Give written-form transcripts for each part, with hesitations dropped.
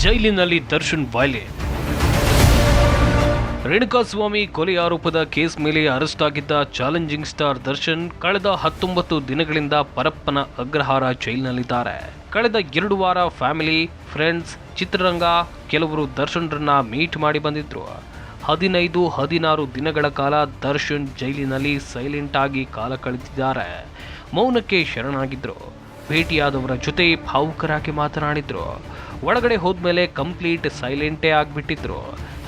ಜೈಲಿನಲ್ಲಿ ದರ್ಶನ್ ವೈಲೆಂಟ್. ರೇಣುಕಾಸ್ವಾಮಿ ಕೊಲೆ ಆರೋಪದ ಕೇಸ್ ಮೇಲೆ ಅರೆಸ್ಟ್ ಆಗಿದ್ದ ಚಾಲೆಂಜಿಂಗ್ ಸ್ಟಾರ್ ದರ್ಶನ್ ಕಳೆದ 19 ದಿನಗಳಿಂದ ಪರಪ್ಪನ ಅಗ್ರಹಾರ ಜೈಲಿನಲ್ಲಿದ್ದಾರೆ. ಕಳೆದ 2 ವಾರ ಫ್ಯಾಮಿಲಿ, ಫ್ರೆಂಡ್ಸ್, ಚಿತ್ರರಂಗ ಕೆಲವರು ದರ್ಶನ್ರನ್ನ ಮೀಟ್ ಮಾಡಿ ಬಂದಿದ್ರು. 15-16 ದಿನಗಳ ಕಾಲ ದರ್ಶನ್ ಜೈಲಿನಲ್ಲಿ ಸೈಲೆಂಟ್ ಆಗಿ ಕಾಲ ಕಳೆದಿದ್ದಾರೆ. ಮೌನಕ್ಕೆ ಶರಣಾಗಿದ್ರು. ಭೇಟಿಯಾದವರ ಜೊತೆ ಭಾವುಕರಾಗಿ ಮಾತನಾಡಿದ್ರು. ಒಳಗಡೆ ಹೋದ್ಮೇಲೆ ಕಂಪ್ಲೀಟ್ ಸೈಲೆಂಟೇ ಆಗಿಬಿಟ್ಟಿದ್ರು.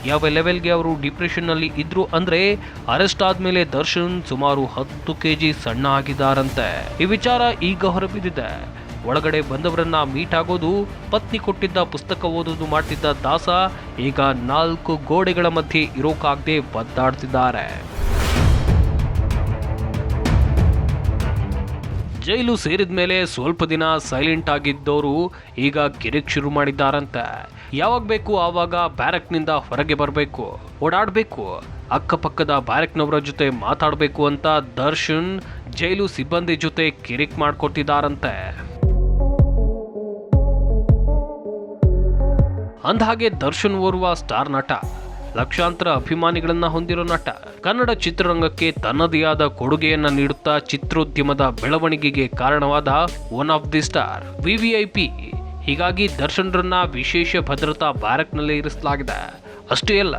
ಯಾವ ಲೆವೆಲ್ಗೆ ಅವರು ಡಿಪ್ರೆಷನ್ನಲ್ಲಿ ಇದ್ರು ಅಂದ್ರೆ ಅರೆಸ್ಟ್ ಆದ್ಮೇಲೆ ದರ್ಶನ್ ಸುಮಾರು 10 kg ಸಣ್ಣ ಆಗಿದ್ದಾರಂತೆ. ಈ ವಿಚಾರ ಈಗ ಹೊರಬಿದ್ದಿದೆ. ಒಳಗಡೆ ಬಂದವರನ್ನ ಮೀಟ್ ಆಗೋದು, ಪತ್ನಿ ಕೊಟ್ಟಿದ್ದ ಪುಸ್ತಕ ಓದೋದು ಮಾಡ್ತಿದ್ದ ದಾಸ ಈಗ 4 ಗೋಡೆಗಳ ಮಧ್ಯೆ ಇರೋಕಾಗದೆ ಬದ್ದಾಡ್ತಿದ್ದಾರೆ. ಜೈಲು ಸೇರಿದ ಮೇಲೆ ಸ್ವಲ್ಪ ದಿನ ಸೈಲೆಂಟ್ ಆಗಿದ್ದವರು ಈಗ ಕಿರಿಕ್ ಶುರು ಮಾಡಿದ್ದಾರಂತೆ. ಯಾವಾಗ ಬೇಕು ಆವಾಗ ಬ್ಯಾರಕ್ನಿಂದ ಹೊರಗೆ ಬರಬೇಕು, ಓಡಾಡಬೇಕು, ಅಕ್ಕಪಕ್ಕದ ಬ್ಯಾರಕ್ನವರ ಜೊತೆ ಮಾತಾಡಬೇಕು ಅಂತ ದರ್ಶನ್ ಜೈಲು ಸಿಬ್ಬಂದಿ ಜೊತೆ ಕಿರಿಕ್ ಮಾಡ್ಕೊಟ್ಟಿದ್ದಾರಂತೆ. ಅಂದಹಾಗೆ ದರ್ಶನ್ ಓರ್ವ ಸ್ಟಾರ್ ನಟ, ಲಕ್ಷಾಂತರ ಅಭಿಮಾನಿಗಳನ್ನ ಹೊಂದಿರೋ ನಟ. ಕನ್ನಡ ಚಿತ್ರರಂಗಕ್ಕೆ ತನ್ನದೇ ಆದ ಕೊಡುಗೆಯನ್ನ ನೀಡುತ್ತಾ ಚಿತ್ರೋದ್ಯಮದ ಬೆಳವಣಿಗೆಗೆ ಕಾರಣವಾದ one of the star, VVIP. ಹೀಗಾಗಿ ದರ್ಶನ್ರನ್ನ ವಿಶೇಷ ಭದ್ರತಾ ಬ್ಯಾರಕ್ನಲ್ಲಿ ಇರಿಸಲಾಗಿದೆ. ಅಷ್ಟೇ ಅಲ್ಲ,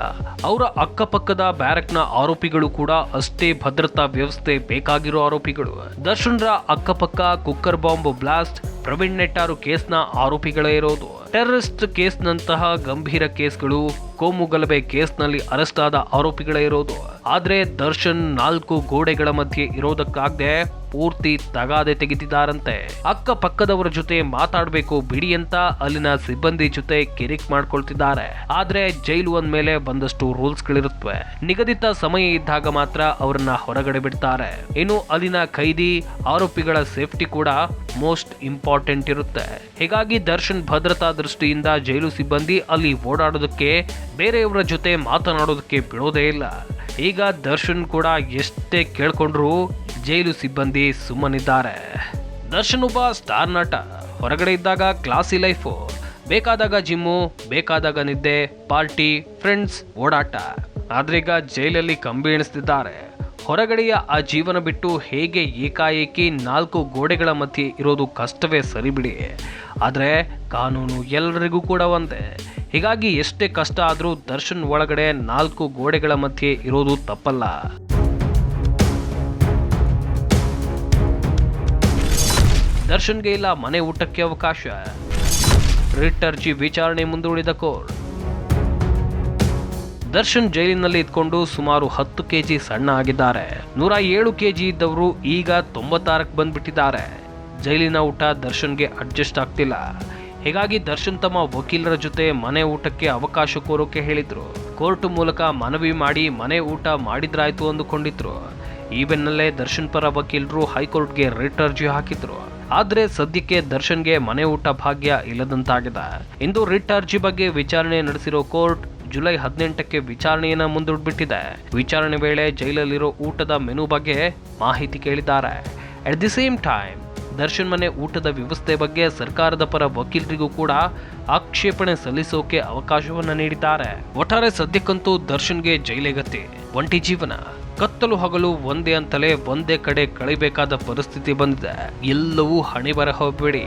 ಅವರ ಅಕ್ಕಪಕ್ಕದ ಬ್ಯಾರಕ್ನ ಆರೋಪಿಗಳು ಕೂಡ ಅಷ್ಟೇ ಭದ್ರತಾ ವ್ಯವಸ್ಥೆ ಬೇಕಾಗಿರೋ ಆರೋಪಿಗಳು. ದರ್ಶನ್ರ ಅಕ್ಕಪಕ್ಕ cooker bomb blast, Praveen Nettaru ಕೇಸ್ನ ಆರೋಪಿಗಳೇ ಇರೋದು. ಟೆರರಿಸ್ಟ್ ಕೇಸ್ನಂತಹ ಗಂಭೀರ ಕೇಸ್ಗಳು, ಕೋಮು ಗಲಭೆ ಕೇಸ್ನಲ್ಲಿ ಅರೆಸ್ಟ್ ಆದ ಆರೋಪಿಗಳೇ ಇರೋದು. ಆದ್ರೆ ದರ್ಶನ್ 4 ಗೋಡೆಗಳ ಮಧ್ಯೆ ಇರೋದಕ್ಕಾಗದೆ ಪೂರ್ತಿ ತಗಾದೆ ತೆಗೆದಿದ್ದಾರಂತೆ. ಅಕ್ಕಪಕ್ಕದವರ ಜೊತೆ ಮಾತಾಡಬೇಕು ಬಿಡಿ ಅಂತ ಅಲ್ಲಿನ ಸಿಬ್ಬಂದಿ ಜೊತೆ ಕಿರಿಕ್ ಮಾಡ್ಕೊಳ್ತಿದ್ದಾರೆ. ಆದ್ರೆ ಜೈಲು ಅಂದ್ಮೇಲೆ ಬಂದಷ್ಟು ರೂಲ್ಸ್ ಗಳಿರುತ್ತವೆ. ನಿಗದಿತ ಸಮಯ ಇದ್ದಾಗ ಮಾತ್ರ ಅವರನ್ನ ಹೊರಗಡೆ ಬಿಡ್ತಾರೆ. ಇನ್ನು ಅಲ್ಲಿನ ಖೈದಿ, ಆರೋಪಿಗಳ ಸೇಫ್ಟಿ ಕೂಡ ಮೋಸ್ಟ್ ಇಂಪಾರ್ಟೆಂಟ್ ಇರುತ್ತೆ. ಹೀಗಾಗಿ ದರ್ಶನ್ ಭದ್ರತಾ ದೃಷ್ಟಿಯಿಂದ ಜೈಲು ಸಿಬ್ಬಂದಿ ಅಲ್ಲಿ ಓಡಾಡೋದಕ್ಕೆ, ಬೇರೆಯವರ ಜೊತೆ ಮಾತನಾಡೋದಕ್ಕೆ ಬಿಡೋದೇ ಇಲ್ಲ. ಈಗ ದರ್ಶನ್ ಕೂಡ ಎಷ್ಟೇ ಕೇಳ್ಕೊಂಡ್ರು ಜೈಲು ಸಿಬ್ಬಂದಿ ಸುಮ್ಮನಿದ್ದಾರೆ. ದರ್ಶನ್ ಒಬ್ಬ ಸ್ಟಾರ್ ನಟ. ಹೊರಗಡೆ ಇದ್ದಾಗ ಕ್ಲಾಸಿ ಲೈಫು, ಬೇಕಾದಾಗ ಜಿಮ್ಮು, ಬೇಕಾದಾಗ ನಿದ್ದೆ, ಪಾರ್ಟಿ, ಫ್ರೆಂಡ್ಸ್, ಓಡಾಟ. ಆದ್ರೀಗ ಜೈಲಲ್ಲಿ ಕಂಬಿ ಎಣಿಸ್ತಿದ್ದಾರೆ. ಹೊರಗಡೆಯ ಆ ಜೀವನ ಬಿಟ್ಟು ಹೇಗೆ ಏಕಾಏಕಿ 4 ಗೋಡೆಗಳ ಮಧ್ಯೆ ಇರೋದು ಕಷ್ಟವೇ ಸರಿಬಿಡಿ. ಆದರೆ ಕಾನೂನು ಎಲ್ಲರಿಗೂ ಕೂಡ ಒಂದೇ. ಹೀಗಾಗಿ ಎಷ್ಟೇ ಕಷ್ಟ ಆದರೂ ದರ್ಶನ್ ಒಳಗಡೆ 4 ಗೋಡೆಗಳ ಮಧ್ಯೆ ಇರೋದು ತಪ್ಪಲ್ಲ. ದರ್ಶನ್ಗೆ ಇಲ್ಲ ಮನೆ ಊಟಕ್ಕೆ ಅವಕಾಶ. ರಿಟ್ ಅರ್ಜಿ ವಿಚಾರಣೆ ಮುಂದೂಡಿದ ಕೋರ್ಟ್. ದರ್ಶನ್ ಜೈಲಿನಲ್ಲಿ ಇದ್ಕೊಂಡು ಸುಮಾರು 10 kg ಸಣ್ಣ ಆಗಿದ್ದಾರೆ. 107 kg ಇದ್ದವರು ಈಗ 96ಕ್ಕೆ ಬಂದ್ಬಿಟ್ಟಿದ್ದಾರೆ. ಜೈಲಿನ ಊಟ ದರ್ಶನ್ಗೆ ಅಡ್ಜಸ್ಟ್ ಆಗ್ತಿಲ್ಲ. ಹೀಗಾಗಿ ದರ್ಶನ್ ತಮ್ಮ ವಕೀಲರ ಜೊತೆ ಮನೆ ಊಟಕ್ಕೆ ಅವಕಾಶ ಕೋರೋಕೆ ಹೇಳಿದ್ರು. ಕೋರ್ಟ್ ಮೂಲಕ ಮನವಿ ಮಾಡಿ ಮನೆ ಊಟ ಮಾಡಿದ್ರಾಯ್ತು ಅಂದುಕೊಂಡಿದ್ರು. ಈ ಬೆನ್ನಲ್ಲೇ ದರ್ಶನ್ ಪರ ವಕೀಲರು ಹೈಕೋರ್ಟ್ಗೆ ರಿಟ್ ಅರ್ಜಿ ಹಾಕಿದ್ರು. ಆದ್ರೆ ಸದ್ಯಕ್ಕೆ ದರ್ಶನ್ಗೆ ಮನೆ ಊಟ ಭಾಗ್ಯ ಇಲ್ಲದಂತಾಗಿದೆ. ಇಂದು ರಿಟ್ ಅರ್ಜಿ ಬಗ್ಗೆ ವಿಚಾರಣೆ ನಡೆಸಿರೋ ಕೋರ್ಟ್ ಜುಲೈ 18ಕ್ಕೆ ವಿಚಾರಣೆಯನ್ನ ಮುಂದೂಡ್ಬಿಟ್ಟಿದೆ. ವಿಚಾರಣೆ ವೇಳೆ ಜೈಲಲ್ಲಿರೋ ಊಟದ ಮೆನು ಬಗ್ಗೆ ಮಾಹಿತಿ ಕೇಳಿದ್ದಾರೆ. At the same time Darshan ಮನೆ ಊಟದ ವ್ಯವಸ್ಥೆ ಬಗ್ಗೆ ಸರ್ಕಾರದ ಪರ ವಕೀಲರಿಗೂ ಕೂಡ ಆಕ್ಷೇಪಣೆ ಸಲ್ಲಿಸೋಕೆ ಅವಕಾಶವನ್ನ ನೀಡಿದ್ದಾರೆ. ಒಟ್ಟಾರೆ ಸದ್ಯಕ್ಕಂತೂ ದರ್ಶನ್ಗೆ ಜೈಲೇಗತ್ತೆ. ಒಂಟಿ ಜೀವನ, ಕತ್ತಲು ಹಗಲು ಒಂದೇ ಅಂತಲೇ ಒಂದೇ ಕಡೆ ಕಳಿಬೇಕಾದ ಪರಿಸ್ಥಿತಿ ಬಂದಿದೆ. ಎಲ್ಲವೂ ಹಣೆ ಬರಹ ಬಿಡಿ.